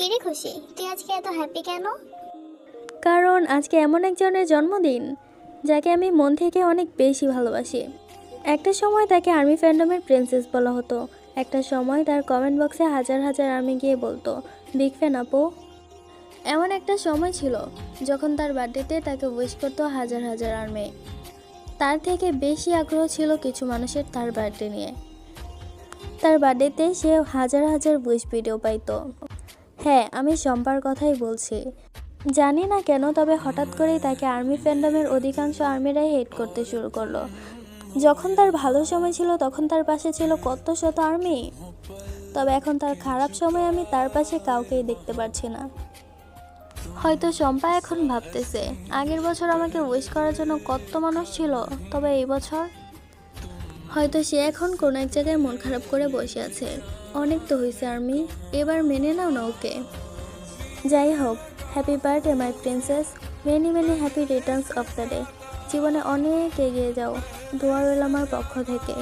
কিরে খুশি, তুই আজকে এত হ্যাপি কেন? কারণ আজকে এমন একজনের জন্মদিন যাকে আমি মন থেকে অনেক বেশি ভালোবাসি। একটা সময় তাকে আর্মি ফ্যান্ডমের প্রিন্সেস বলা হতো। একটা সময় তার কমেন্ট বক্সে হাজার হাজার আর্মি গিয়ে বলতো বিগ ফ্যান আপু। এমন একটা সময় ছিল যখন তার বার্থডেতে তাকে উইশ করতো হাজার হাজার আর্মি। তার থেকে বেশি আগ্রহ ছিল কিছু মানুষের তার বার্থডে নিয়ে। তার বার্থডেতে সে হাজার হাজার উইশ ভিডিও পাইতো। হ্যাঁ, আমি শম্পার কথাই বলছি। জানি না কেন, তবে হঠাৎ করেই তাকে আর্মি ফ্যান্ডমের অধিকাংশ আর্মিরাই হেট করতে শুরু করলো। যখন তার ভালো সময় ছিল তখন তার পাশে ছিল কত শত আর্মি, তবে এখন তার খারাপ সময় আমি তার পাশে কাউকেই দেখতে পারছি না। হয়তো শম্পা এখন ভাবতেছে আগের বছর আমাকে উইশ করার জন্য কত মানুষ ছিল, তবে এই বছর হয়তো সে এখন কোন এক জায়গায় মন খারাপ করে বসে আছে। অনেক তো হয়েছে আর্মি, এবার মেনে নাও না ওকে। যাই হোক, happy birthday my princess, many many happy Returns of the day. জীবনে অনেক এগিয়ে যাও, দোয়া রইল আমার পক্ষ থেকে।